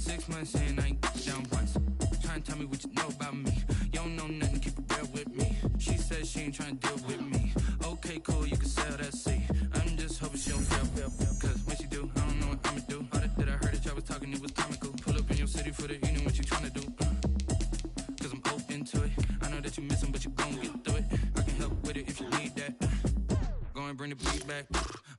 6 months in, I ain't down once. Trying to tell me what you know about me. You don't know nothing, keep it real with me. She said she ain't trying to deal with me. Okay, cool, you can sell that seat. I'm just hoping she don't feel. Cause when she do, I don't know what I'ma do. All that I heard that y'all was talking, it was comical. Pull up in your city for the evening, what you trying to do? Cause I'm open to it. I know that you missing, but you gon' get through it. I can help with it if you need that. Go and bring the beat back.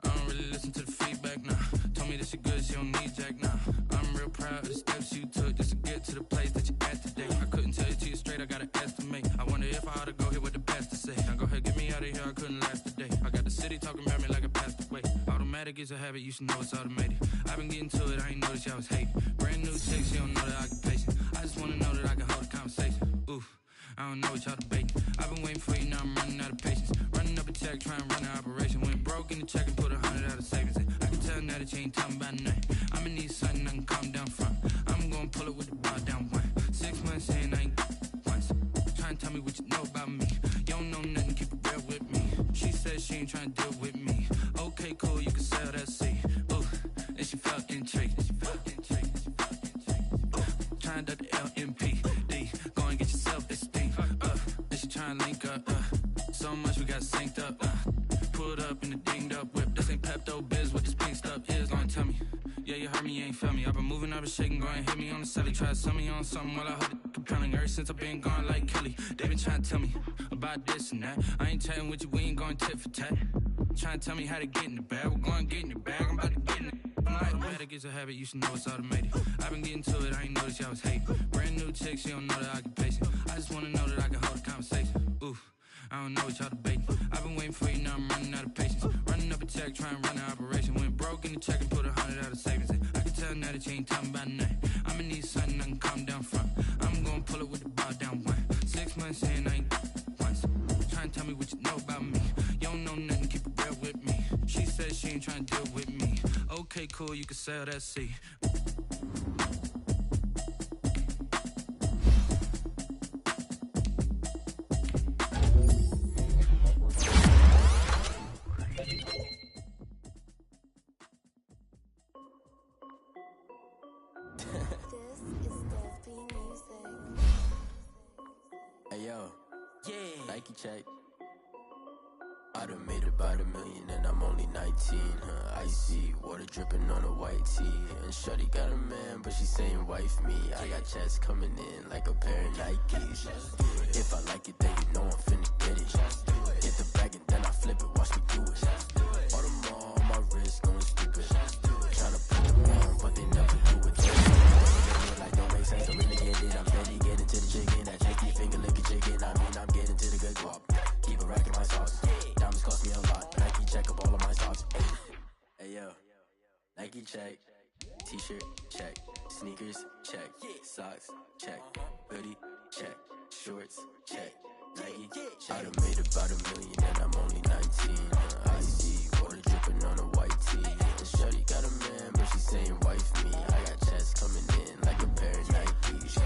I don't really listen to the feedback, nah. Told me that she good, she don't need jack, nah. I'm real proud of the steps you took just to get to the place that you at today. I couldn't tell it to you straight, I gotta estimate. I wonder if I ought to go here with the best to say. Now go ahead, get me out of here, I couldn't last today. I got the city talking about me like I passed away. Automatic is a habit, you should know it's automated. I've been getting to it, I ain't noticed y'all was hating. Brand new chick, she don't know the occupation. I just wanna know that I can hold a conversation. Oof, I don't know what y'all debating. I've been waiting for you, now I'm running out of patience. Running up a check, trying to run an operation. Went broke in the check and put 100 out of savings in. I can tell now that you ain't talking about nothing. I'ma need something I can calm down from. I'm gonna pull it with the bar down one. 6 months in, I ain't once. Trying to tell me what you know about me. You don't know nothing, keep it real with me. She said she ain't trying to deal with me. Okay, cool, you can sell that seat. Ooh, and she felt intrigued. Trying to the LMPD. Go and get your self-esteem. And she trying to link up. So much we got synced up. Pulled up in the dinged up whip. This ain't Pepto Biz, what this pink stuff is. Gonna tell me. Yeah, you heard me, you ain't felt me. I've been moving, I've been shaking, go and hit me on the celly. Try to sell me on something while I hold it compelling. Ever since I've been gone like Kelly, they been trying to tell me about this and that. I ain't chatting with you, we ain't going tit for tat. Trying to tell me how to get in the bag. We're going to get in your bag, I'm about to get in it. Automatic is a habit, you should know it's automated. I've been getting to it, I ain't noticed y'all was hating. Brand new chick, she don't know the occupation. I just wanna know that I can hold a conversation. Oof, I don't know what y'all debating. I've been waiting for you, now I'm running out of patience. Running up a check, trying to run an operation. Went broke in the check and put 100 out of savings in. I can tell now that you ain't talking about nothing. I'ma need something I can calm down from. I'm gonna pull it with the bar down one. 6 months in, I ain't once. Trying to tell me what you know about me. You don't know nothing, keep it real with me. She said she ain't trying to deal with me. Okay, cool, you can sell that seat. Hey yo, yeah. Nike check. I done made about $1 million and I'm only 19. Icy water dripping on a white tee. And shorty got a man, but she saying wife me. I got checks coming in like a pair of Nikes. If I like it, then you know I'm finna get it. Get the bag and then I flip it, watch me do it. All the more on my wrist going stupid. Tryna put them on, but they never do it. Like don't make sense, I'm really get it. I'm steady getting to the chicken. That chicky finger licking chicken. I mean I'm getting to the good guap. Keep a rack in my sauce. Diamonds cost me a lot. Nike check up all of my socks. Hey yo, Nike check. T-shirt check. Sneakers check. Socks check. Hoodie check. Shorts check. Nike check. I done made about $1 million and I'm only 19. Icy water dripping on a white tee. And shorty got a man, but she saying wife me. I got checks coming in like a pair of Nikes.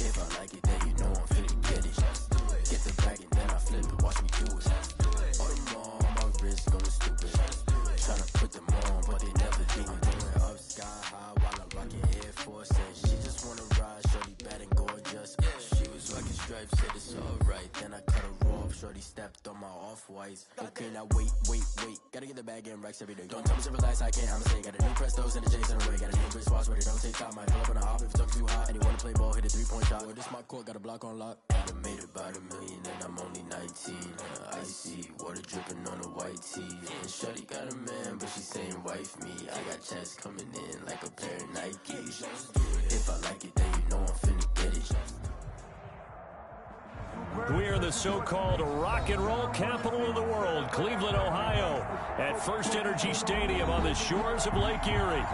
If I like it, then you know I'm finna get it. Get the bag and then I flip it, watch me do it. All them on my wrist going stupid. Tryna put them on, but they never do it. Going up sky high while I'm rocking Air Force. And she just wanna ride, shorty bad and gorgeous. She was rocking stripes, said it's alright. Then I cut her off, shorty stepped on my off-whites. Okay, now wait. Gotta get the bag and racks every day. Don't tell me to relax, I can't, I'ma say. Got a new Prestos and a Jason away. Got a new wristwatch, but it don't take time. Might pull up on a hop if it's talking too hot. And you wanna play ball, hit a 3-point shot. Well, this my court, got a block on lock. I done made about $1 million and I'm only 19. Icy water dripping on a white tee. And shorty got a man, but she saying wife me. I got checks coming in like a pair of Nikes. If I like it, then you know I'm finna get it. We are the so-called rock and roll capital of the world, Cleveland, Ohio, at First Energy Stadium on the shores of Lake Erie.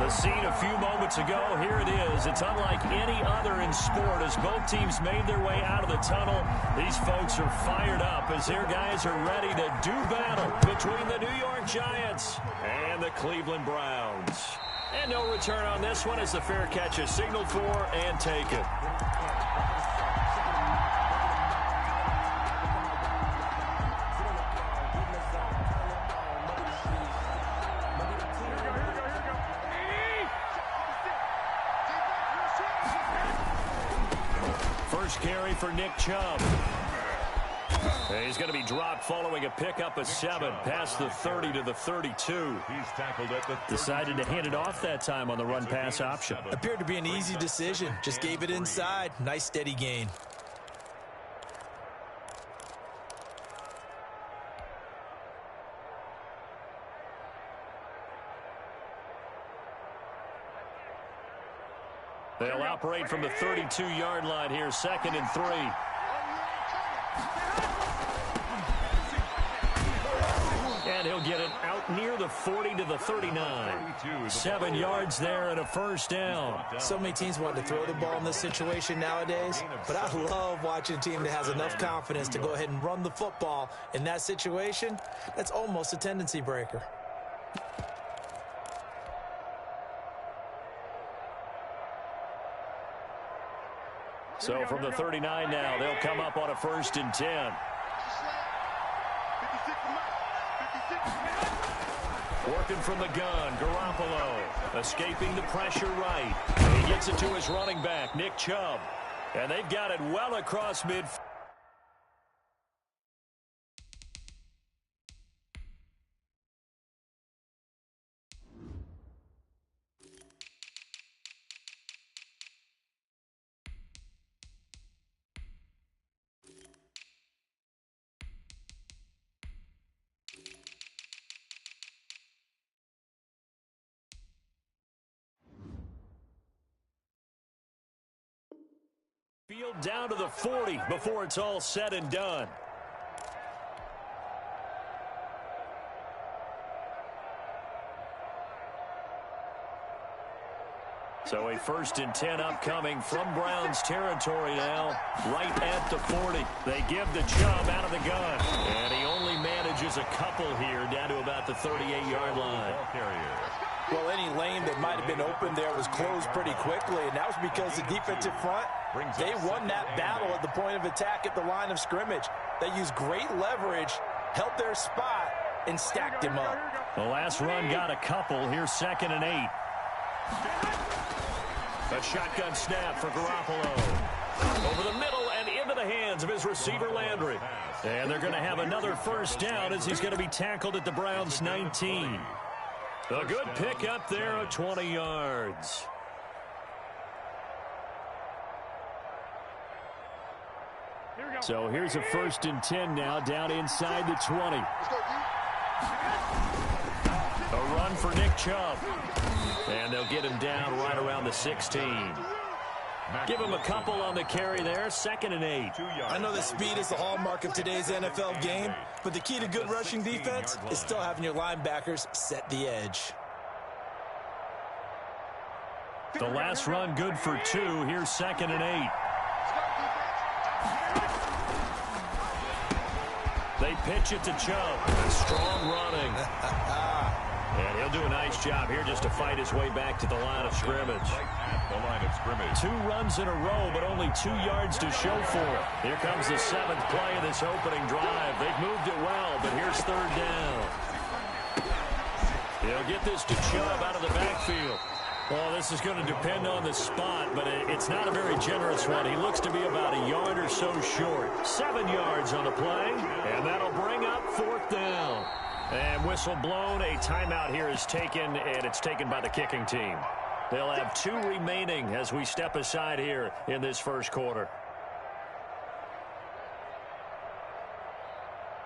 The scene a few moments ago, here it is. It's unlike any other in sport as both teams made their way out of the tunnel. These folks are fired up as their guys are ready to do battle between the New York Giants and the Cleveland Browns. And no return on this one as the fair catch is signaled for and taken. First carry for Nick Chubb. He's going to be dropped following a pickup of 7 past the 30 to the 32. He's tackled at the 30. Decided to hand it off that time on the run-pass option. Appeared to be an easy decision. Just gave it inside. Nice steady gain. They'll operate from the 32-yard line here, 2nd and 3. And he'll get it out near the 40 to the 39. 7 yards there and a first down. So many teams want to throw the ball in this situation nowadays, but I love watching a team that has enough confidence to go ahead and run the football. In that situation, that's almost a tendency breaker. So from the 39 now, they'll come up on a 1st and 10. Working from the gun, Garoppolo escaping the pressure right. He gets it to his running back, Nick Chubb. And they've got it well across midfield. Field down to the 40 before it's all said and done. So a 1st and 10 upcoming from Browns territory now, right at the 40. They give the Chubb out of the gun, and he only manages a couple here down to about the 38-yard line. Well, any lane that might have been open there was closed pretty quickly, and that was because the defensive front, they won that battle at the point of attack at the line of scrimmage. They used great leverage, held their spot, and stacked him up. The last run got a couple. Here's 2nd and 8. A shotgun snap for Garoppolo. Over the middle and into the hands of his receiver, Landry. And they're going to have another first down as he's going to be tackled at the Browns' 19. A good pick up there of 20 yards. So here's a 1st and 10 now down inside the 20. A run for Nick Chubb. And they'll get him down right around the 16. Give him a couple on the carry there. 2nd and 8. I know that speed is the hallmark of today's NFL game, but the key to good rushing defense is still having your linebackers set the edge. The last run good for 2. Here's 2nd and 8. They pitch it to Chubb. Strong running. And he'll do a nice job here just to fight his way back to the line of scrimmage. The line of scrimmage. 2 runs in a row, but only 2 yards to show for it. Here comes the 7th play of this opening drive. They've moved it well, but here's 3rd down. He'll get this to Chubb out of the backfield. Well, this is going to depend on the spot, but it's not a very generous one. He looks to be about a yard or so short. 7 yards on the play, and that'll bring up 4th down. And whistle blown. A timeout here is taken, and it's taken by the kicking team. They'll have 2 remaining as we step aside here in this first quarter.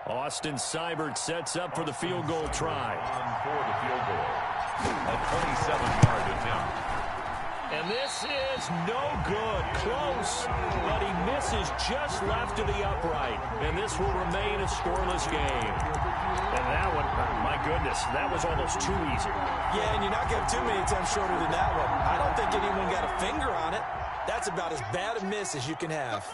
Austin Seibert sets up for the field goal try. On for the field goal. A 27-yard attempt. And this is no good. Close, but he misses just left of the upright. And this will remain a scoreless game. And that one, my goodness, that was almost too easy. Yeah, and you're not getting too many attempts shorter than that one. I don't think anyone got a finger on it. That's about as bad a miss as you can have.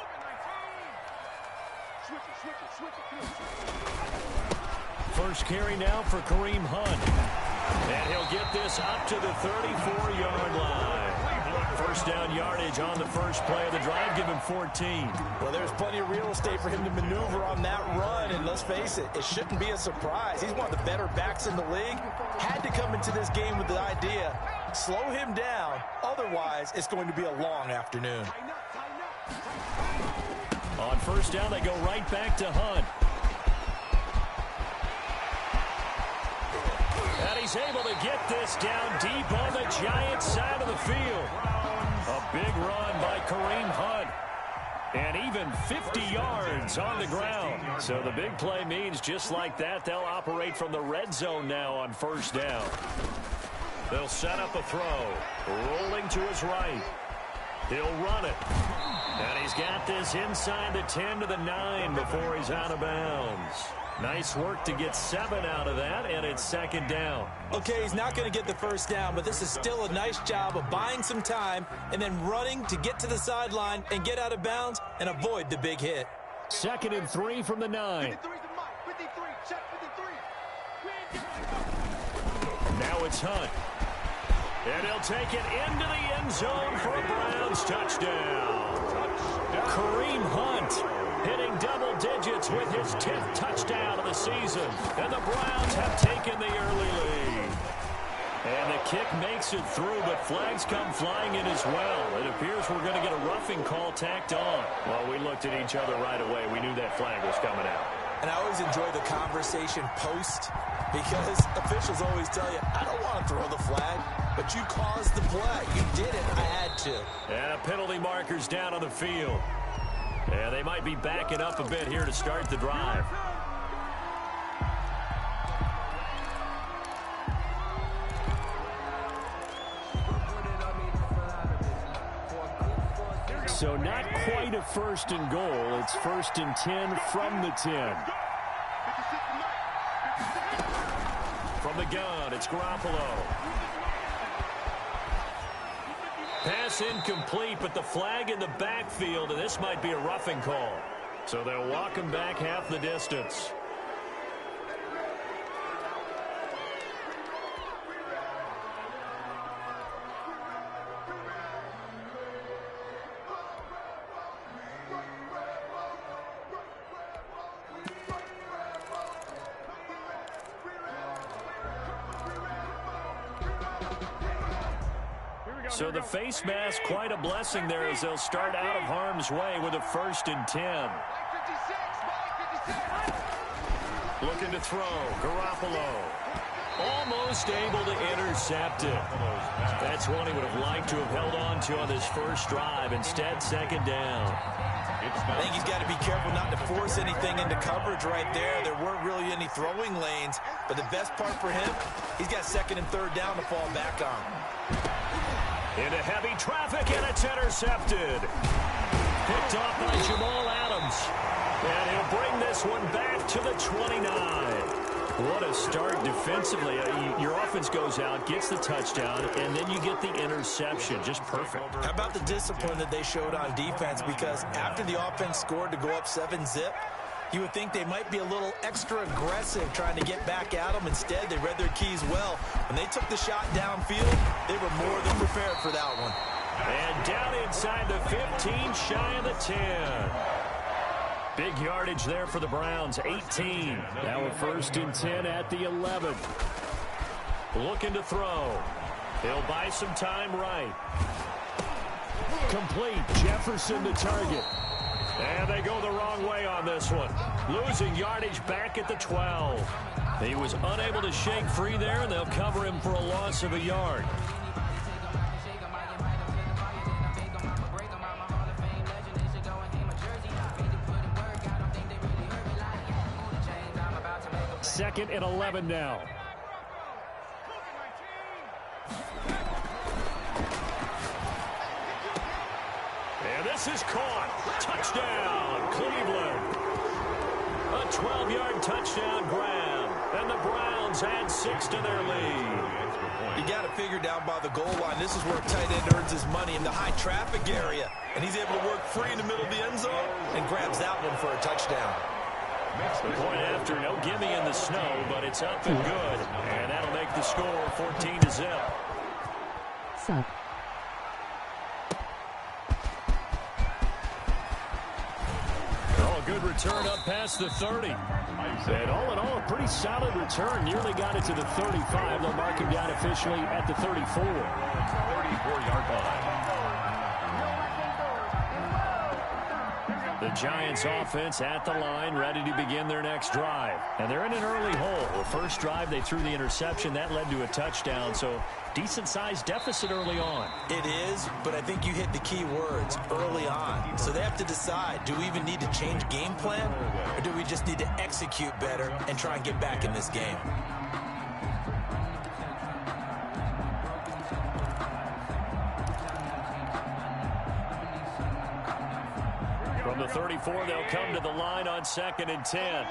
First carry now for Kareem Hunt. And he'll get this up to the 34-yard line. First down yardage on the first play of the drive. Give him 14. Well, there's plenty of real estate for him to maneuver on that run. And let's face it, it shouldn't be a surprise. He's one of the better backs in the league. Had to come into this game with the idea, slow him down. Otherwise, it's going to be a long afternoon. On first down, they go right back to Hunt. And he's able to get this down deep on the Giants side of the field. A big run by Kareem Hunt. And even 50 yards on the ground. So the big play means just like that, they'll operate from the red zone now on first down. They'll set up a throw. Rolling to his right. He'll run it. And he's got this inside the 10 to the 9 before he's out of bounds. Nice work to get 7 out of that, and it's second down. Okay, he's not going to get the first down, but this is still a nice job of buying some time and then running to get to the sideline and get out of bounds and avoid the big hit. 2nd and 3 from the 9. Now it's Hunt. And he'll take it into the end zone for a Browns touchdown. Kareem Hunt hitting double digits with his 10th touchdown of the season. And the Browns have taken the early lead. And the kick makes it through, but flags come flying in as well. It appears we're going to get a roughing call tacked on. Well, we looked at each other right away. We knew that flag was coming out. And I always enjoy the conversation post because officials always tell you, I don't want to throw the flag, but you caused the play. You did it. I had to. And a penalty marker's down on the field. And they might be backing up a bit here to start the drive. So not quite a 1st and goal. It's 1st and 10 from the 10. From the gun, it's Garoppolo. Pass incomplete, but the flag in the backfield, and this might be a roughing call. So they'll walk him back half the distance. So the face mask, quite a blessing there as they'll start out of harm's way with a 1st and 10. Looking to throw. Garoppolo. Almost able to intercept it. That's one he would have liked to have held on to on this first drive. Instead, second down. I think he's got to be careful not to force anything into coverage right there. There weren't really any throwing lanes. But the best part for him, he's got 2nd and 3rd down to fall back on. Into heavy traffic, and it's intercepted. Picked off by Jamal Adams. And he'll bring this one back to the 29. What a start defensively. Your offense goes out, gets the touchdown, and then you get the interception. Just perfect. How about the discipline that they showed on defense? Because after the offense scored to go up 7-zip, you would think they might be a little extra aggressive trying to get back at them. Instead, they read their keys well. When they took the shot downfield, they were more than prepared for that one. And down inside the 15, shy of the 10. Big yardage there for the Browns, 18. Now a 1st and 10 at the 11. Looking to throw. He'll buy some time right. Complete. Jefferson the target. And they go the wrong way on this one. Losing yardage back at the 12. He was unable to shake free there, and they'll cover him for a loss of a yard. Second and 11 now. And this is caught. Touchdown, Cleveland. A 12-yard touchdown grab. And the Browns add 6 to their lead. You got to figure down by the goal line. This is where a tight end earns his money in the high traffic area. And he's able to work free in the middle of the end zone and grabs that one for a touchdown. The point after, no gimme in the snow, but it's up and good. And that'll make the score 14-0. Sub. Oh, good return up past the 30. And all in all, a pretty solid return. Nearly got it to the 35. They'll mark him down officially at the 34. 34-yard line. The Giants offense at the line, ready to begin their next drive. And they're in an early hole. The first drive, they threw the interception. That led to a touchdown, so decent-sized deficit early on. It is, but I think you hit the key words, early on. So they have to decide, do we even need to change game plan, or do we just need to execute better and try and get back in this game? From the 34, they'll come to the line on 2nd and 10.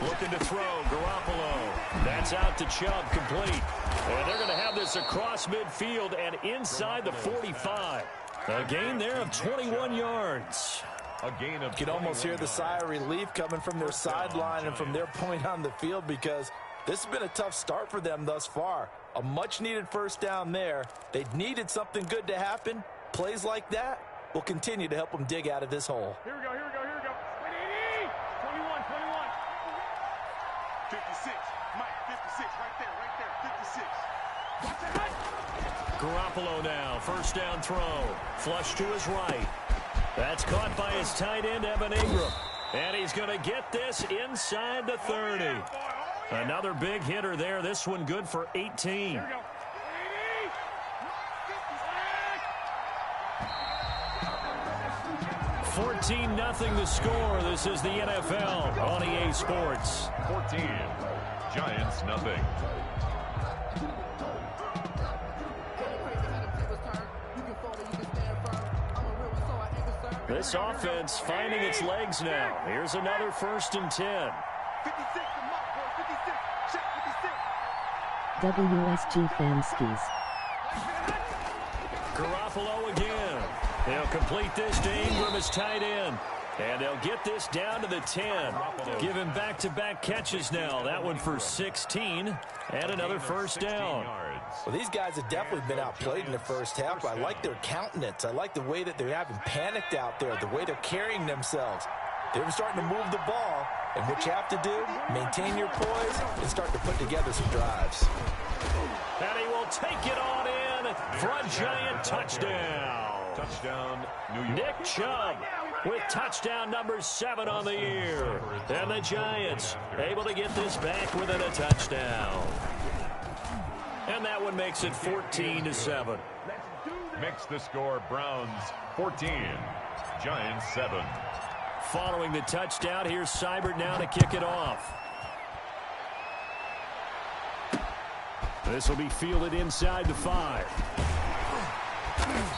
Looking to throw, Garoppolo. That's out to Chubb, complete. And they're going to have this across midfield and inside the 45. A gain there of 21 yards. A gain of. You can almost hear the sigh of relief coming from their sideline and from their point on the field, because this has been a tough start for them thus far. A much-needed first down there. They needed something good to happen. Plays like that will continue to help them dig out of this hole. Here we go, here we go, here we go. 21. 56. Mike, 56, right there, 56. Watch it, Mike. Garoppolo now, first down throw. Flush to his right. That's caught by his tight end, Evan Ingram. And he's going to get this inside the 30. Another big hitter there. This one good for 18. Here we go. 14-0 the score. This is the NFL on EA Sports. 14. Giants, nothing. This offense finding its legs now. Here's another 1st and 10. 56, WSG Fanskis. Garoppolo again. They'll complete this to Ingram as tight end. And they'll get this down to the 10. Give him back-to-back catches now. That one for 16. And another first down. Well, these guys have definitely been outplayed in the first half, but I like their countenance. I like the way that they're having panicked out there, the way they're carrying themselves. They're starting to move the ball, and what you have to do, maintain your poise and start to put together some drives. And he will take it on in for a Giant touchdown. Touchdown, New York. Nick Chubb with touchdown number 7 on the year. And the Giants able to get this back within a touchdown. And that one makes it 14-7. Makes the score Browns 14. Giants 7. Following the touchdown, here's Seibert now to kick it off. This will be fielded inside the 5.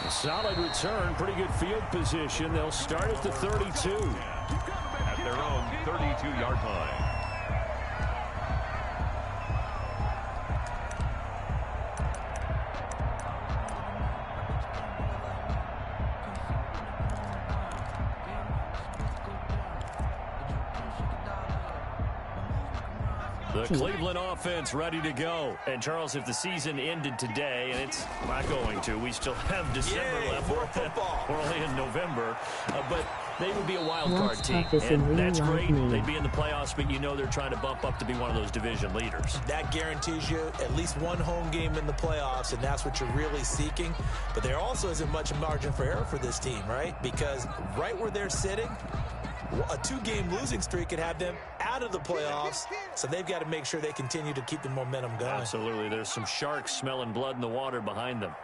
A solid return, pretty good field position. They'll start at the 32. At their own 32-yard line. The Cleveland offense ready to go. And, Charles, if the season ended today, and it's not going to, we still have December left. We're only in November. But they would be a wild card team. And that's great. They'd be in the playoffs, but you know they're trying to bump up to be one of those division leaders. That guarantees you at least one home game in the playoffs, and that's what you're really seeking. But there also isn't much margin for error for this team, right? Because right where they're sitting, a 2-game losing streak could have them out of the playoffs, so they've got to make sure they continue to keep the momentum going. Absolutely. There's some sharks smelling blood in the water behind them.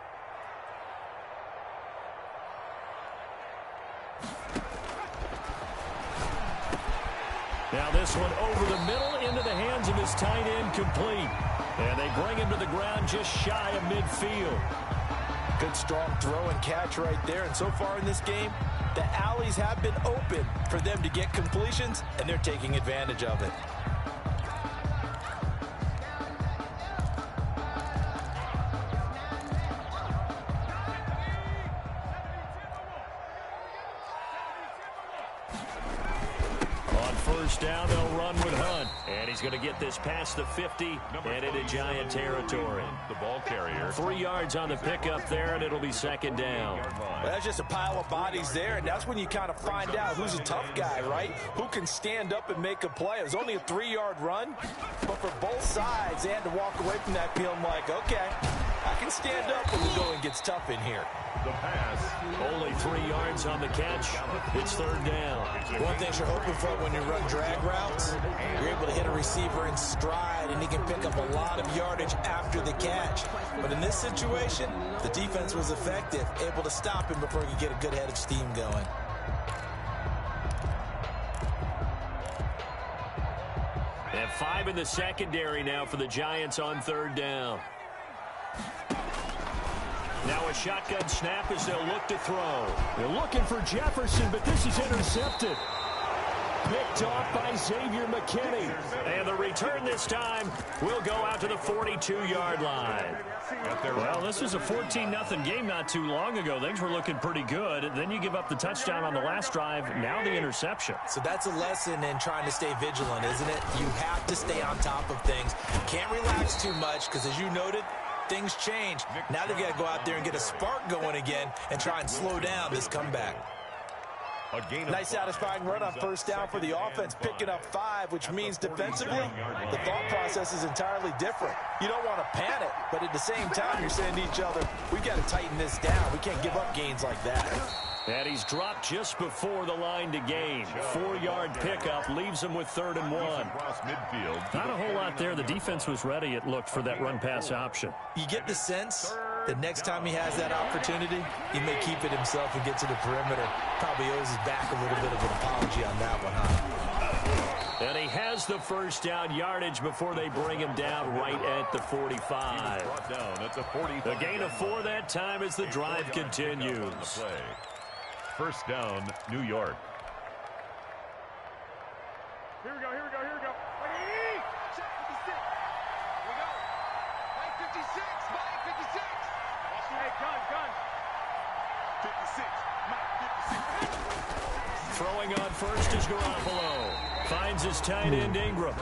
Now this one over the middle into the hands of his tight end, complete. And they bring him to the ground just shy of midfield. Good strong throw and catch right there. And so far in this game, the alleys have been open for them to get completions, and they're taking advantage of it. On first down, they'll run with Hunt. And he's going to get this past the 50 and into Giant territory. The ball carrier. 3 yards on the pickup there, and it'll be second down. Well, that's just a pile of bodies there, and that's when you kind of find out who's a tough guy, right? Who can stand up and make a play. It was only a 3-yard run, but for both sides, they had to walk away from that feeling like, okay, I can stand up when the going gets tough in here. The pass. Only 3 yards on the catch. It's third down. One thing you're hoping for when you run drag routes, you're able to hit a receiver in stride, and he can pick up a lot of yardage after the catch. But in this situation, the defense was effective, able to stop him before he could get a good head of steam going. And 5 in the secondary now for the Giants on third down. Now a shotgun snap as they'll look to throw. They're looking for Jefferson, but this is intercepted. Picked off by Xavier McKinney. And the return this time will go out to the 42-yard line. Well, this was a 14-0 game not too long ago. Things were looking pretty good. Then you give up the touchdown on the last drive. Now the interception. So that's a lesson in trying to stay vigilant, isn't it? You have to stay on top of things. Can't relax too much because, as you noted, things change. Now they've got to go out there and get a spark going again and try and slow down this comeback. Nice satisfying run on first down for the offense, picking up 5, which means defensively, the thought process is entirely different. You don't want to panic, but at the same time, you're saying to each other, we've got to tighten this down. We can't give up gains like that. And he's dropped just before the line to gain. 4-yard pickup leaves him with 3rd and 1. Not a whole lot there. The defense was ready, it looked, for that run-pass option. You get the sense that next time he has that opportunity, he may keep it himself and get to the perimeter. Probably owes his back a little bit of an apology on that one, huh? And he has the first down yardage before they bring him down right at the 45. The gain of 4 that time as the drive continues. First down, New York. Here we go, here we go, here we go. Check 56. Here we go. Mike 56, Mike 56. Hey, gun. 56, Mike 56. Throwing on first is Garoppolo. Finds his tight end Ingram.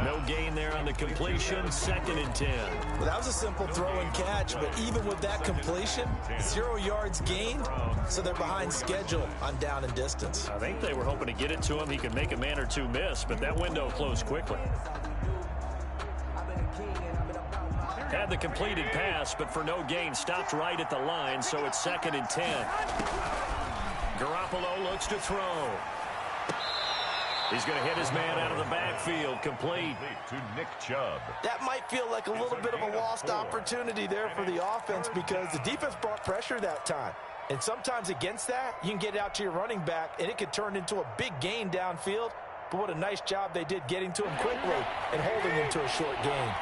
No gain there on the completion. 2nd and 10. Well, that was a simple throw and catch, but even with that completion, 0 yards gained, so they're behind schedule on down and distance. I think they were hoping to get it to him. He could make a man or two miss, but that window closed quickly. Had the completed pass, but for no gain, stopped right at the line, so it's 2nd and 10. Garoppolo looks to throw. He's going to hit his man out of the backfield. Complete to Nick Chubb. That might feel like a little bit of a lost opportunity there for the offense because the defense brought pressure that time. And sometimes against that, you can get out to your running back, and it could turn into a big gain downfield. But what a nice job they did getting to him quickly and holding him to a short gain.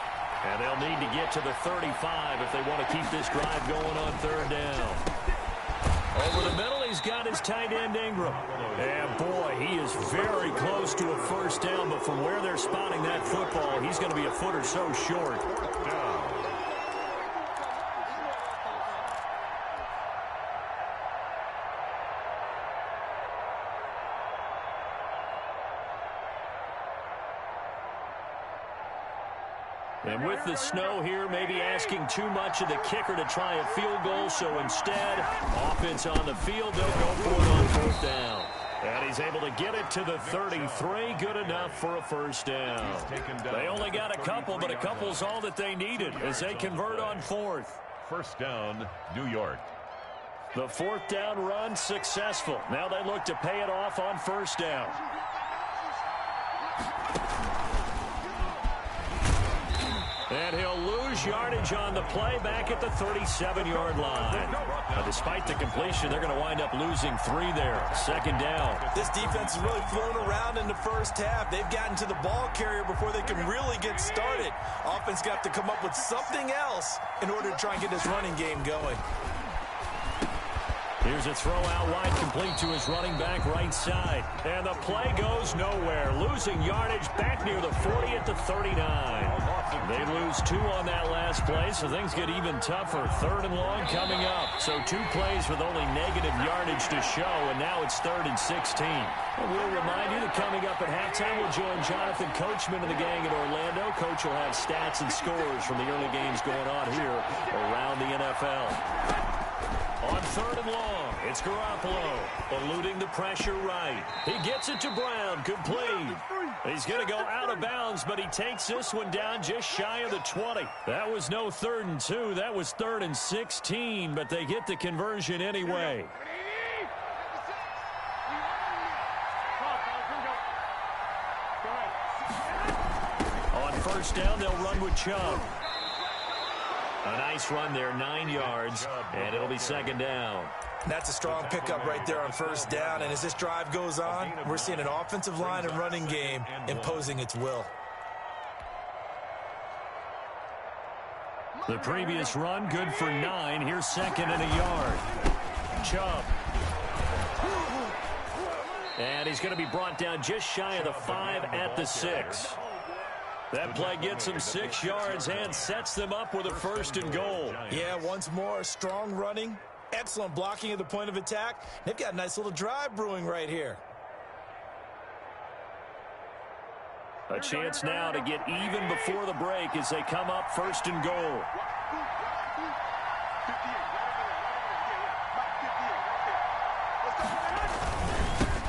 And they'll need to get to the 35 if they want to keep this drive going on 3rd down. Over the middle, he's got his tight end Ingram. And boy, he is very close to a first down, but from where they're spotting that football, he's going to be a foot or so short. And with the snow here, maybe asking too much of the kicker to try a field goal. So instead, offense on the field, they'll go for it on 4th down. And he's able to get it to the 33. Good enough for a first down. They only got a couple, but a couple's all that they needed as they convert on 4th. First down, New York. The 4th down run successful. Now they look to pay it off on 1st down. And he'll lose yardage on the play back at the 37-yard line. Now, despite the completion, they're going to wind up losing 3 there. 2nd down. This defense has really flown around in the first half. They've gotten to the ball carrier before they can really get started. Offense got to come up with something else in order to try and get this running game going. Here's a throw out wide, complete to his running back right side. And the play goes nowhere. Losing yardage back near the 40 at the 39. They lose 2 on that last play, so things get even tougher. 3rd and long coming up. So 2 plays with only negative yardage to show, and now it's 3rd and 16. And we'll remind you that coming up at halftime, we'll join Jonathan Coachman and the gang in Orlando. Coach will have stats and scores from the early games going on here around the NFL. On third and long. It's Garoppolo eluding the pressure right. He gets it to Brown, complete. He's going to go out of bounds, but he takes this one down just shy of the 20. That was no 3rd and 2. That was 3rd and 16, but they get the conversion anyway. On first down, they'll run with Chubb. A nice run there, 9 yards, and it'll be 2nd down. That's a strong pickup right there on first down, and as this drive goes on, we're seeing an offensive line and running game imposing its will. The previous run, good for 9. Here's 2nd and a yard. Chubb. And he's going to be brought down just shy of the 5 at the 6. That play gets him 6 yards and sets them up with a 1st and goal. Yeah, once more, strong running, excellent blocking at the point of attack. They've got a nice little drive brewing right here. A chance now to get even before the break as they come up 1st and goal.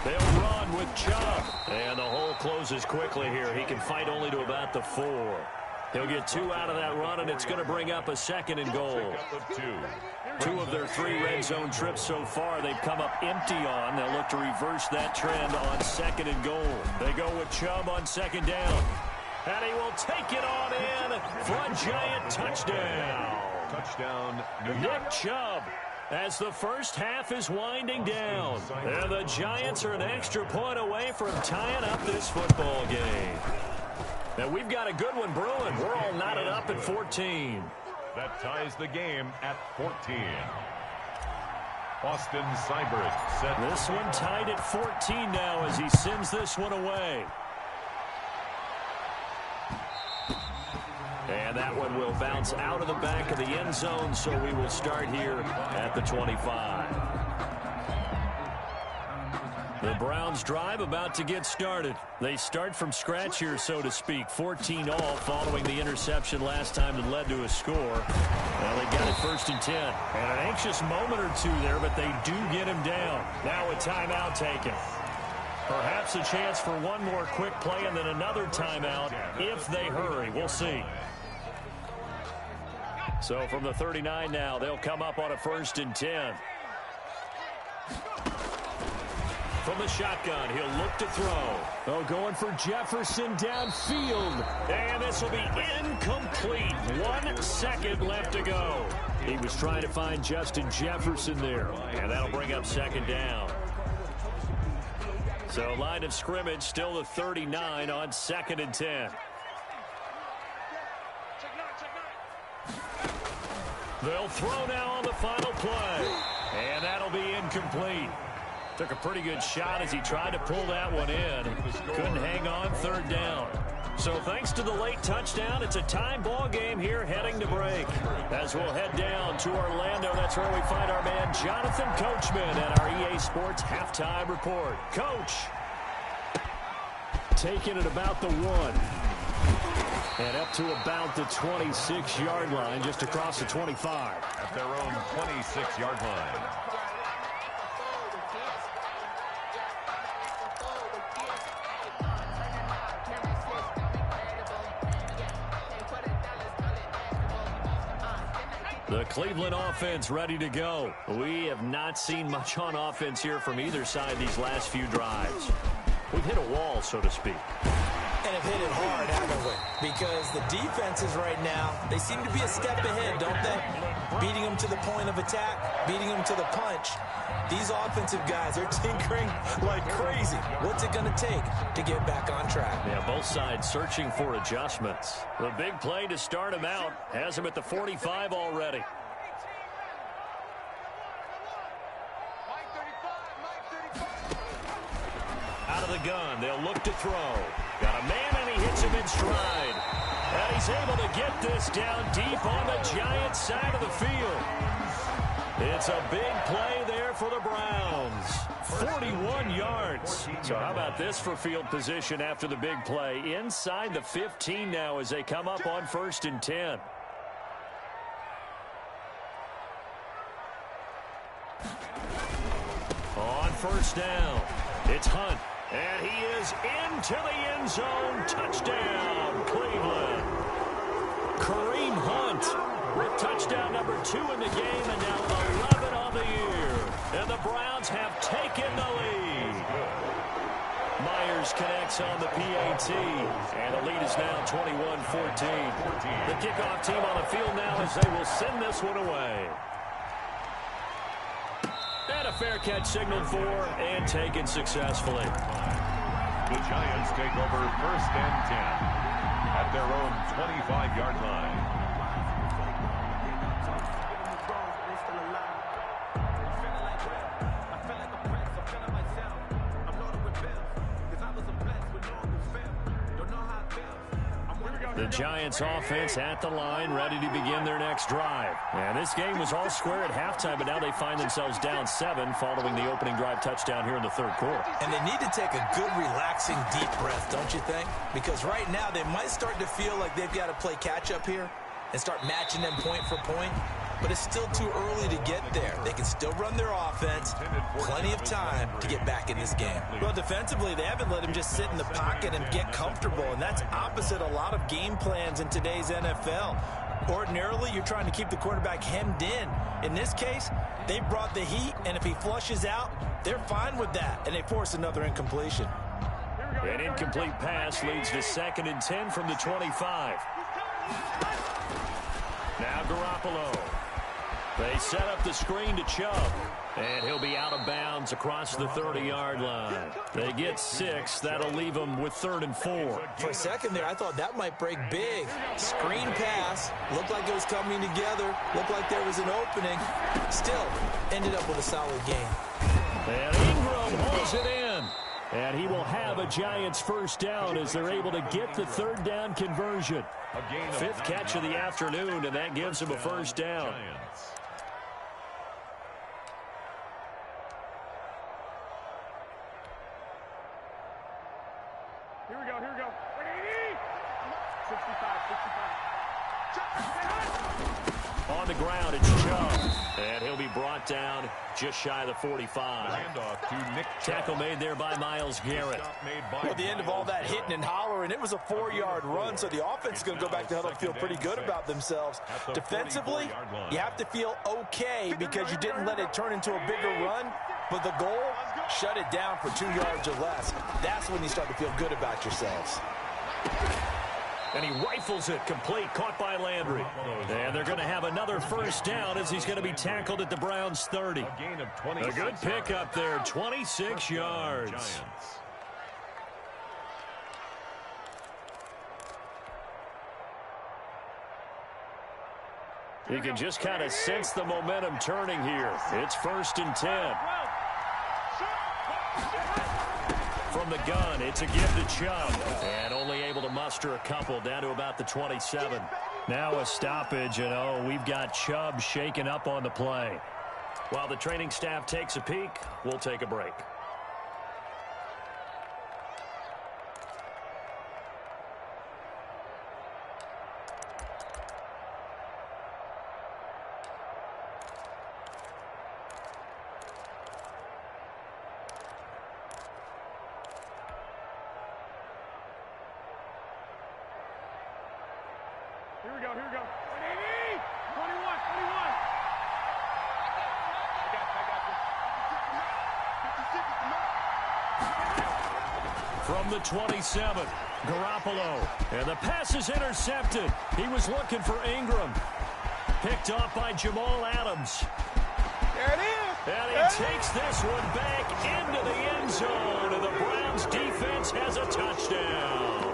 They'll run with Chubb. And the hole closes quickly here. He can fight only to about the 4. He'll get 2 out of that run, and it's going to bring up a 2nd and goal. 2 of their 3 red zone trips so far they've come up empty on. They'll look to reverse that trend on 2nd and goal. They go with Chubb on 2nd down. And he will take it on in for a Giant touchdown. Touchdown, Nick Chubb. As the first half is winding down. And the Giants are an extra point away from tying up this football game. Now we've got a good one brewing. We're all knotted up at 14. That ties the game at 14. Austin Seibert set. This one tied at 14 now as he sends this one away. And that one will bounce out of the back of the end zone, so we will start here at the 25. The Browns drive about to get started. They start from scratch here, so to speak. 14 all following the interception last time that led to a score. Well, they got it 1st and 10. And an anxious moment or two there, but they do get him down. Now a timeout taken. Perhaps a chance for one more quick play and then another timeout if they hurry. We'll see. So from the 39 now, they'll come up on a 1st and 10. From the shotgun, he'll look to throw. Oh, going for Jefferson downfield. And this will be incomplete. 1 second left to go. He was trying to find Justin Jefferson there. And that'll bring up 2nd down. So line of scrimmage still the 39 on 2nd and 10. They'll throw now on the final play. And that'll be incomplete. Took a pretty good shot as he tried to pull that one in. Couldn't hang on 3rd down. So thanks to the late touchdown, it's a time ball game here heading to break. As we'll head down to Orlando, that's where we find our man Jonathan Coachman at our EA Sports Halftime Report. Coach. Taking it about the 1. And up to about the 26-yard line, just across the 25. At their own 26-yard line. The Cleveland offense ready to go. We have not seen much on offense here from either side these last few drives. We've hit a wall, so to speak. And have hit it hard, haven't we? Because the defenses right now, they seem to be a step ahead, don't they? Beating them to the point of attack, beating them to the punch. These offensive guys are tinkering like crazy. What's it going to take to get back on track? Yeah, both sides searching for adjustments. The big play to start him out has him at the 45 already. Out of the gun, they'll look to throw. Got a man, and he hits him in stride. And he's able to get this down deep on the Giants side of the field. It's a big play there for the Browns. 41 yards. So how about this for field position after the big play? Inside the 15 now as they come up on 1st and 10. On first down, it's Hunt. And he is into the end zone. Touchdown, Cleveland. Kareem Hunt with touchdown number 2 in the game and now 11 on the year. And the Browns have taken the lead. Myers connects on the PAT. And the lead is now 21-14. The kickoff team on the field now as they will send this one away. And a fair catch signaled for and taken successfully. The Giants take over 1st and 10 at their own 25-yard line. The Giants offense at the line, ready to begin their next drive. And this game was all square at halftime, but now they find themselves down 7 following the opening drive touchdown here in the 3rd quarter. And they need to take a good, relaxing, deep breath, don't you think? Because right now they might start to feel like they've got to play catch-up here and start matching them point for point. But it's still too early to get there. They can still run their offense. Plenty of time to get back in this game. Well, defensively, they haven't let him just sit in the pocket and get comfortable, and that's opposite a lot of game plans in today's NFL. Ordinarily, you're trying to keep the quarterback hemmed in. In this case, they brought the heat, and if he flushes out, they're fine with that, and they force another incompletion. An incomplete pass leads to 2nd and 10 from the 25. Now Garoppolo. They set up the screen to Chubb, and he'll be out of bounds across the 30-yard line. They get 6. That'll leave them with 3rd and 4. For a second there, I thought that might break big. Screen pass. Looked like it was coming together. Looked like there was an opening. Still, ended up with a solid game. And Ingram holds it in. And he will have a Giants 1st down as they're able to get the 3rd down conversion. 5th catch of the afternoon, and that gives him a 1st down. Here we go, here we go. 65. On the ground, it's Chubb. And he'll be brought down just shy of the 45. Tackle made there by Myles Garrett. Well, at the end of all that hitting and hollering, it was a 4-yard run, so the offense is going to go back to huddle and feel pretty good about themselves. Defensively, you have to feel okay because you didn't let it turn into a bigger run, but the goal, shut it down for 2 yards or less. That's when you start to feel good about yourselves. And he rifles it complete, caught by Landry. And they're going to have another 1st down as he's going to be tackled at the Browns 30. A good pickup there, 26 yards. You can just kind of sense the momentum turning here. It's 1st and 10. From the gun, it's a give to Chubb. And only able to muster a couple down to about the 27. Now a stoppage, and we've got Chubb shaken up on the play. While the training staff takes a peek, we'll take a break. Here we go, here we go. 21. From the 27, Garoppolo. And the pass is intercepted. He was looking for Ingram. Picked off by Jamal Adams. There it is. And he takes this one back into the end zone. And the Browns defense has a touchdown.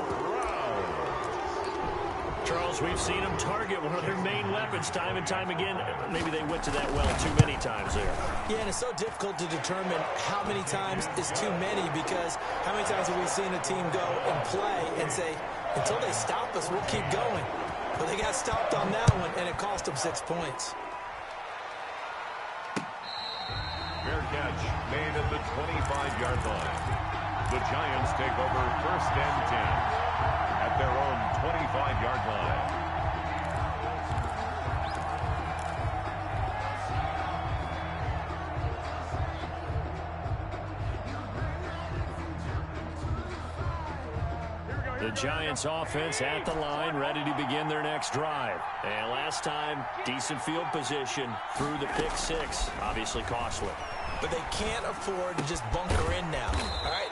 Charles, we've seen them target one of their main weapons time and time again. Maybe they went to that well too many times there. Yeah, and it's so difficult to determine how many times is too many because how many times have we seen a team go and play and say, until they stop us, we'll keep going. But they got stopped on that one, and it cost them 6 points. Fair catch made at the 25-yard line. The Giants take over 1st and 10 at their own 25-yard line. The Giants offense at the line, ready to begin their next drive. And last time, decent field position through the pick six. Obviously costly. But they can't afford to just bunker in now. All right,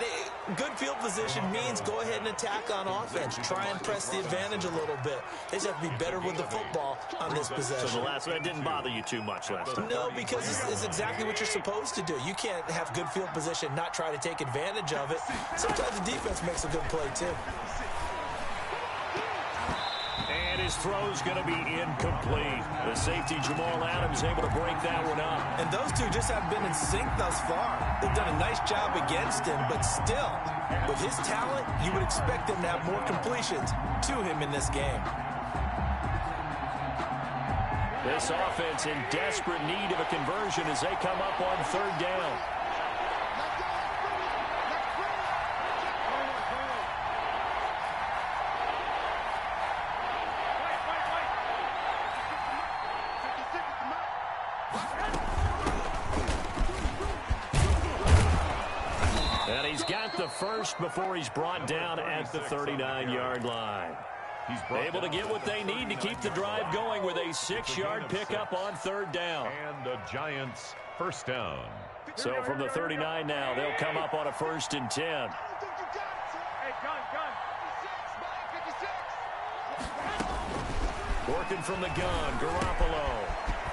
good field position means go ahead and attack on offense. Try and press the advantage a little bit. They just have to be better with the football on this possession. So that didn't bother you too much last time? No, because it's exactly what you're supposed to do. You can't have good field position, not try to take advantage of it. Sometimes the defense makes a good play, too. And his throw's going to be incomplete. The safety, Jamal Adams, able to break that one up. And those two just haven't been in sync thus far. They've done a nice job against him, but still, with his talent, you would expect them to have more completions to him in this game. This offense in desperate need of a conversion as they come up on third down. And he's got the first before he's brought down at the 39-yard line. He's able to get what they need to keep the drive going with a 6-yard pickup on third down. And the Giants first down. So from the 39 now, they'll come up on a 1st and 10. Hey, gun. 56. Working from the gun, Garoppolo.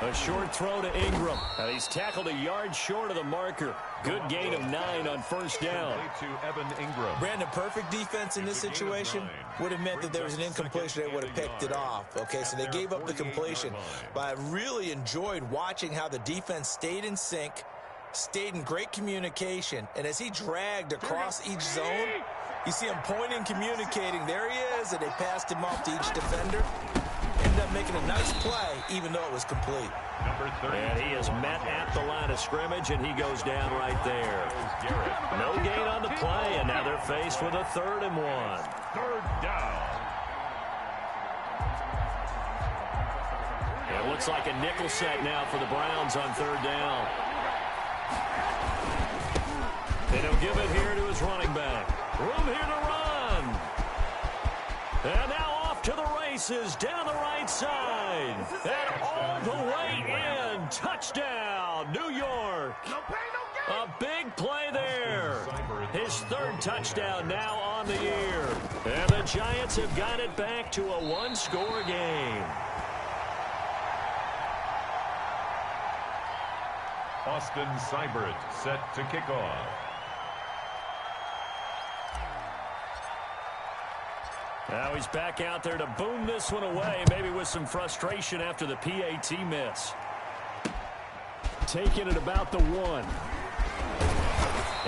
A short throw to Ingram. He's tackled a yard short of the marker. Good gain of 9 on first down. To Evan Ingram. Brandon, perfect defense in this situation would have meant that there was an incompletion. They would have picked it off. Okay, so they gave up the completion. But I really enjoyed watching how the defense stayed in sync, stayed in great communication, and as he dragged across each zone, you see him pointing, communicating. There he is, and they passed him off to each defender. Ended up making a nice play, even though it was complete. And he is met at the line of scrimmage, and he goes down right there. No gain on the play, and now they're faced with a 3rd and 1. Third down. It looks like a nickel set now for the Browns on 3rd down. And he'll give it here to his running back. Room here to run. And now off to the races down the right side. And all the way in. Touchdown, New York. A big play there. His 3rd touchdown now on the year. And the Giants have got it back to a 1-score game. Austin Seibert set to kick off. Now he's back out there to boom this one away, maybe with some frustration after the PAT miss. Taking it about the 1.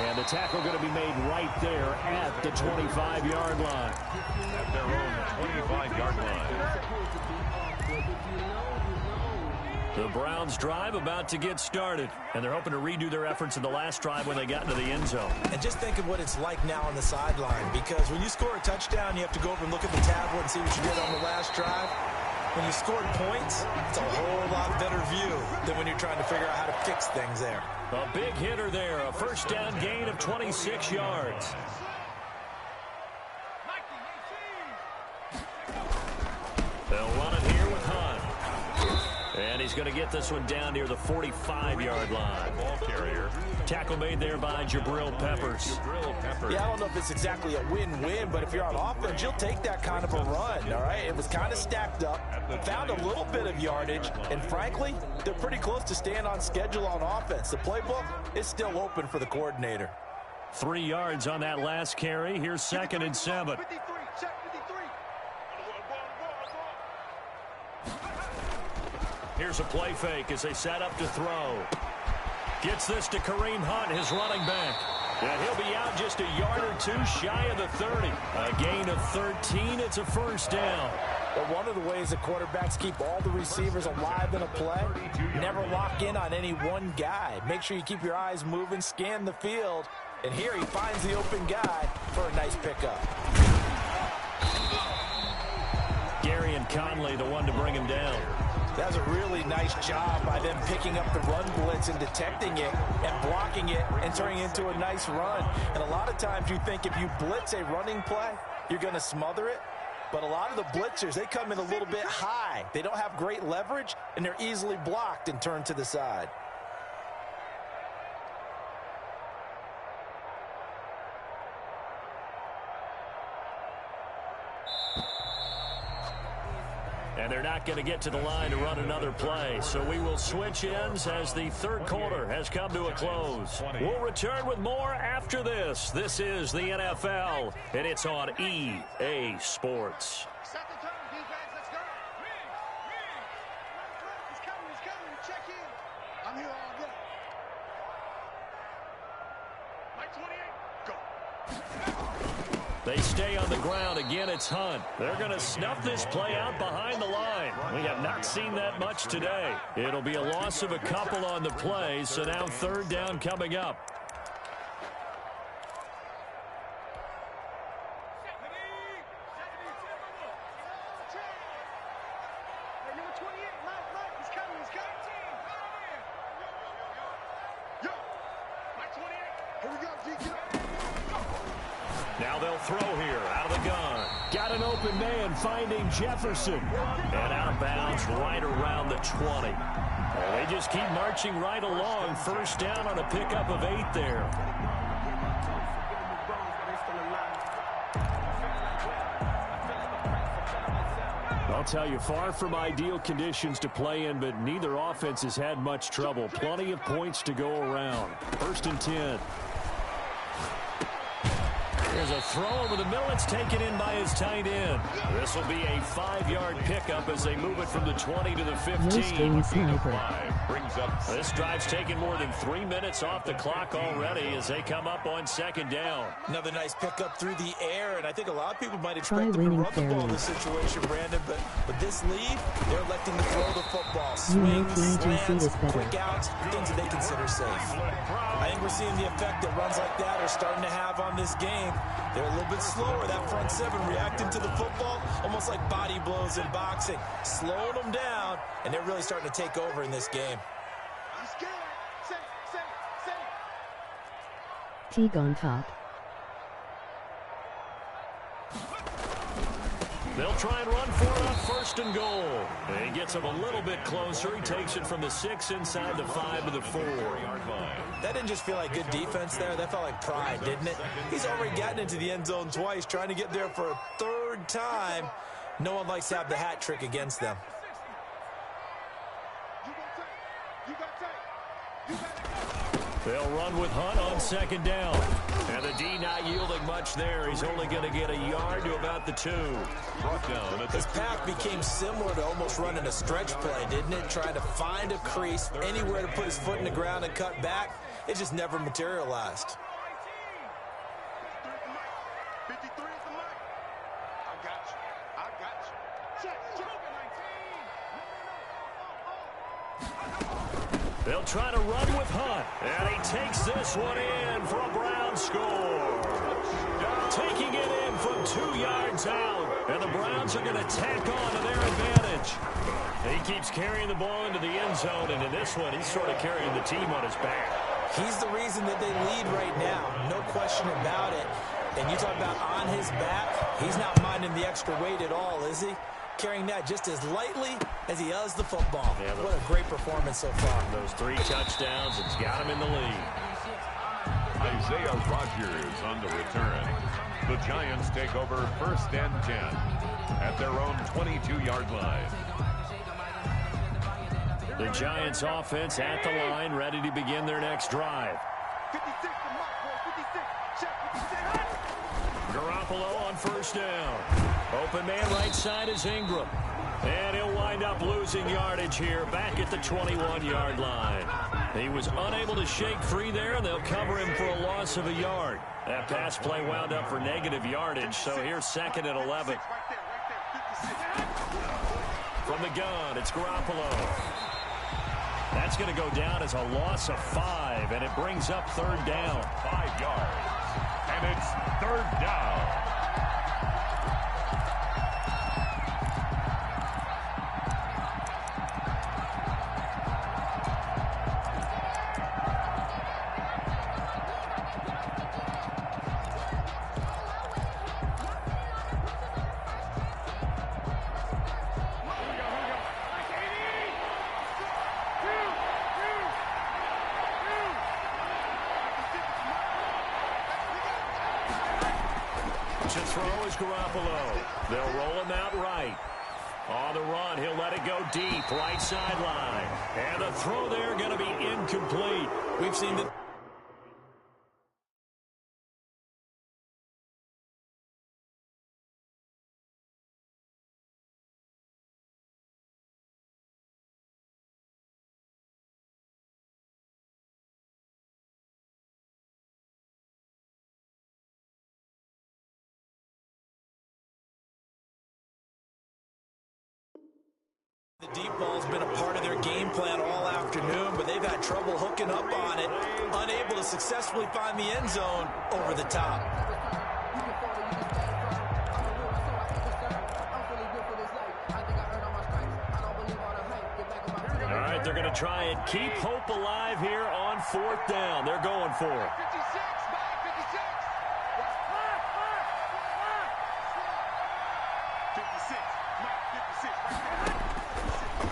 And the tackle going to be made right there at the 25-yard line. At their own 25-yard line. The Browns drive about to get started, and they're hoping to redo their efforts in the last drive when they got into the end zone. And just think of what it's like now on the sideline, because when you score a touchdown, you have to go over and look at the tablet and see what you did on the last drive. When you scored points, it's a whole lot better view than when you're trying to figure out how to fix things there. A big hitter there, a first down gain of 26 yards. They'll run it here with Hunt. And he's going to get this one down near the 45-yard line. Ball carrier. Tackle made there by Jabril Peppers. Yeah, I don't know if it's exactly a win-win, but if you're on offense, you'll take that kind of a run, all right? It was kind of stacked up, found a little bit of yardage, and frankly, they're pretty close to staying on schedule on offense. The playbook is still open for the coordinator. 3 yards on that last carry. Here's 2nd and 7. 53, check 53. Here's a play fake as they set up to throw. Gets this to Kareem Hunt, his running back. And he'll be out just a yard or 2 shy of the 30. A gain of 13. It's a first down. But one of the ways that quarterbacks keep all the receivers alive in a play, never lock in on any one guy. Make sure you keep your eyes moving, scan the field. And here he finds the open guy for a nice pickup. Gary and Conley, the one to bring him down. That was a really nice job by them picking up the run blitz and detecting it and blocking it and turning it into a nice run. And a lot of times you think if you blitz a running play, you're going to smother it. But a lot of the blitzers, they come in a little bit high. They don't have great leverage, and they're easily blocked and turned to the side. And they're not going to get to the line to run another play. So we will switch ends as the third quarter has come to a close. We'll return with more after this. This is the NFL, and it's on EA Sports. Set the tone, defense. Let's go. He's coming. Check in. I'm here all day. Mike 28, go. They stay on the ground. Again, it's Hunt. They're going to snuff this play out behind the line. We have not seen that much today. It'll be a loss of a couple on the play, so now third down coming up. Now they'll throw here out of the gun. Got an open man finding Jefferson. And out of bounds right around the 20. Well, they just keep marching right along. First down on a pickup of 8 there. I'll tell you, far from ideal conditions to play in, but neither offense has had much trouble. Plenty of points to go around. First and 10. There's a throw over the middle. It's taken in by his tight end. This will be a 5-yard pickup as they move it from the 20 to the 15. This drive's taken more than 3 minutes off the clock already as they come up on second down. Another nice pickup through the air, and I think a lot of people might expect them to run the ball in this situation, Brandon, but with this lead, they're electing to throw the football. Swings, slants, quick outs, things that they consider safe. I think we're seeing the effect that runs like that are starting to have on this game. They're a little bit slower, that front seven reacting to the football, almost like body blows in boxing, slowing them down, and they're really starting to take over in this game. Teague on top. They'll try and run for it on first and goal. He gets him a little bit closer. He takes it from the 6 inside the 5 to the 4-yard line. That didn't just feel like good defense there. That felt like pride, didn't it? He's already gotten into the end zone twice, trying to get there for a third time. No one likes to have the hat trick against them. They'll run with Hunt on second down. And the D not yielding much there. He's only going to get a yard to about the 2. His pack became similar to almost running a stretch play, didn't it? Trying to find a crease, anywhere to put his foot in the ground and cut back. It just never materialized. 53 is the mic. I got you. They'll try to run with Hunt. And he takes this one in for a Browns score. Taking it in from 2 yards out. And the Browns are going to tack on to their advantage. He keeps carrying the ball into the end zone. And in this one, he's sort of carrying the team on his back. He's the reason that they lead right now. No question about it. And you talk about on his back, he's not minding the extra weight at all, is he? Carrying that just as lightly as he does the football. Yeah, what a great performance so far. Those 3 touchdowns, it's got him in the lead. Isaiah Rodgers on the return. The Giants take over first and 10 at their own 22-yard line. The Giants offense at the line, ready to begin their next drive. 56 to Mike, boy. 56. Check 56. Garoppolo on first down. Open man right side is Ingram. And he'll wind up losing yardage here back at the 21-yard line. He was unable to shake free there, and they'll cover him for a loss of a yard. That pass play wound up for negative yardage, so here's second and 11. From the gun, it's Garoppolo. That's going to go down as a loss of 5, and it brings up third down. 5 yards. And it's third down. To throw is Garoppolo. They'll roll him out right. On the run, he'll let it go deep, right sideline. And the throw there going to be incomplete. We've seen the... The deep ball's been a part of their game plan all afternoon, but they've had trouble hooking up on it, unable to successfully find the end zone over the top. All right, they're going to try and keep hope alive here on 4th down. They're going for it.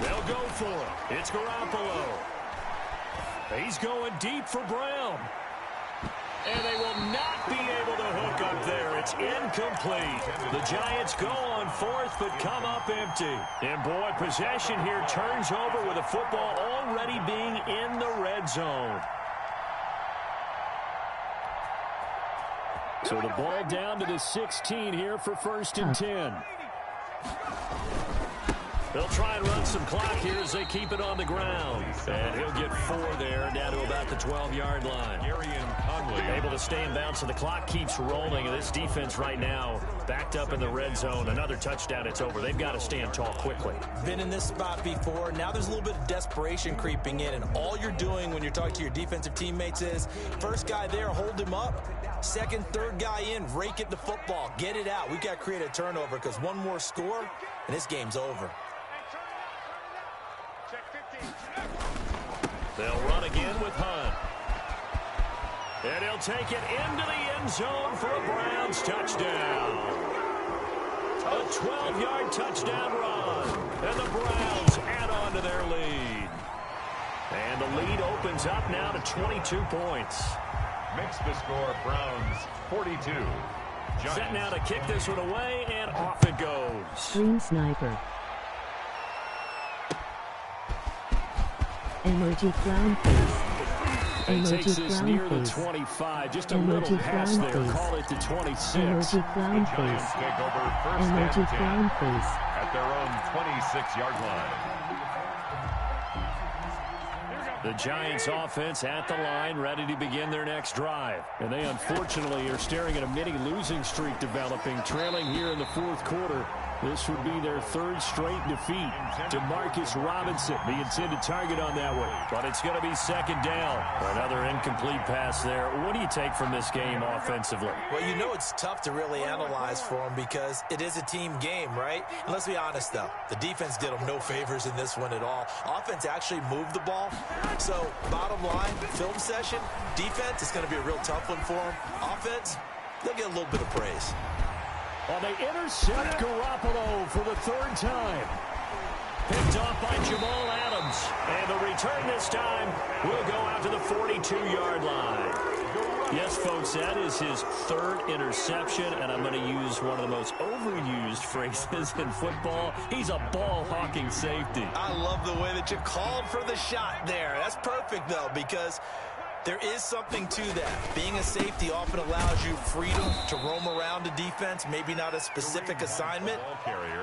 They'll go for it. It's Garoppolo. He's going deep for Brown. And they will not be able to hook up there. It's incomplete. The Giants go on 4th, but come up empty. And, boy, possession here turns over with the football already being in the red zone. So the ball down to the 16 here for 1st and 10. They'll try and run some clock here as they keep it on the ground. And he'll get 4 there, down to about the 12-yard line. Able to stay in bounds, so the clock keeps rolling. And this defense right now backed up in the red zone. Another touchdown, it's over. They've got to stand tall quickly. Been in this spot before. Now there's a little bit of desperation creeping in. And all you're doing when you're talking to your defensive teammates is, first guy there, hold him up. Second, third guy in, rake it the football. Get it out. We've got to create a turnover because one more score, and this game's over. They'll run again with Hunt. And he'll take it into the end zone for a Browns touchdown. A 12-yard touchdown run. And the Browns add on to their lead. And the lead opens up now to 22 points. Makes the score Browns 42. Giants. Set now to kick this one away, and off it goes. Green sniper. Emoji clown face. He takes Emoji this clown near face. the 25. Just a Emoji little pass clown there. face. Call it to 26. Emoji clown Giants face. take over 1st Emoji and 10 clown face. at their own 26-yard line. The Giants offense at the line, ready to begin their next drive. And they unfortunately are staring at a mini losing streak developing, trailing here in the 4th quarter. This would be their 3rd straight defeat. To Marcus Robinson, the intended target on that one. But it's going to be 2nd down. Another incomplete pass there. What do you take from this game offensively? Well, you know it's tough to really analyze for them because it is a team game, right? And let's be honest, though. The defense did them no favors in this one at all. Offense actually moved the ball. So, bottom line, film session, defense is going to be a real tough one for them. Offense, they'll get a little bit of praise. Well, they intercept Garoppolo for the 3rd time. Picked off by Jamal Adams. And the return this time will go out to the 42-yard line. Yes, folks, that is his 3rd interception, and I'm going to use one of the most overused phrases in football. He's a ball-hawking safety. I love the way that you called for the shot there. That's perfect, though, because there is something to that. Being a safety often allows you freedom to roam around a defense, maybe not a specific assignment.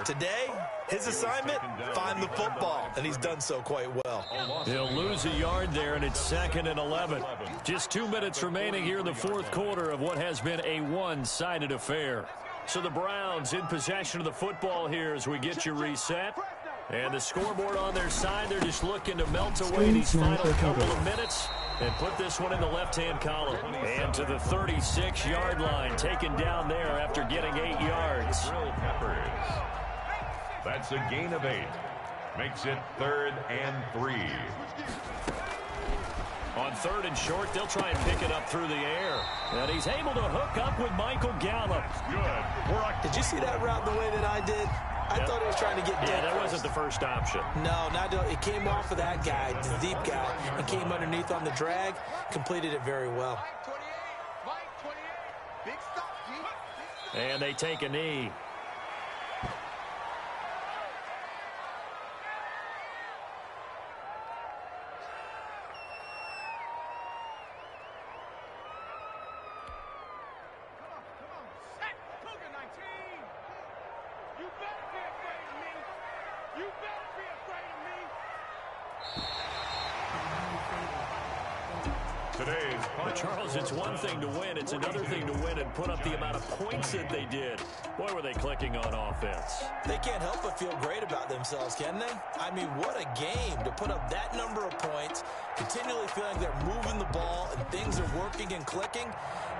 Today, his assignment, find the football, and he's done so quite well. He'll lose a yard there, and it's 2nd and 11. Just 2 minutes remaining here in the 4th quarter of what has been a one-sided affair. So the Browns in possession of the football here as we get you reset. And the scoreboard on their side, they're just looking to melt away these final couple of minutes and put this one in the left-hand column. And to the 36-yard line, taken down there after getting 8 yards. That's a gain of 8. Makes it 3rd and 3. On 3rd and short, they'll try and pick it up through the air. And he's able to hook up with Michael Gallup. Good work. Did you see that route the way that I did? I thought he was trying to get deep. Yeah, that wasn't the first option. No, it came off of that guy, the deep guy, and came underneath on the drag, completed it very well. And they take a knee. Charles, it's one thing to win. It's another thing to win and put up the amount of points that they did. Boy, were they clicking on offense. They can't help but feel great about themselves, can they? I mean, what a game to put up that number of points, continually feeling they're moving the ball and things are working and clicking.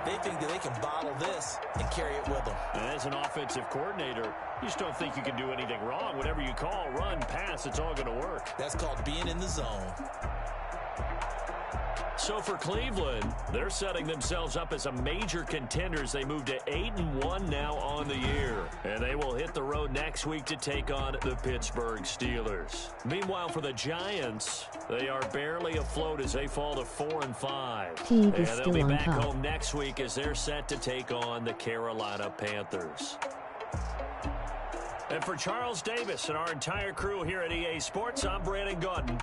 They think that they can bottle this and carry it with them. And as an offensive coordinator, you just don't think you can do anything wrong. Whatever you call, run, pass, it's all going to work. That's called being in the zone. So for Cleveland, they're setting themselves up as a major contenders. They move to 8-1 now on the year. And they will hit the road next week to take on the Pittsburgh Steelers. Meanwhile, for the Giants, they are barely afloat as they fall to 4-5. And they'll be back home next week as they're set to take on the Carolina Panthers. And for Charles Davis and our entire crew here at EA Sports, I'm Brandon Gaudin.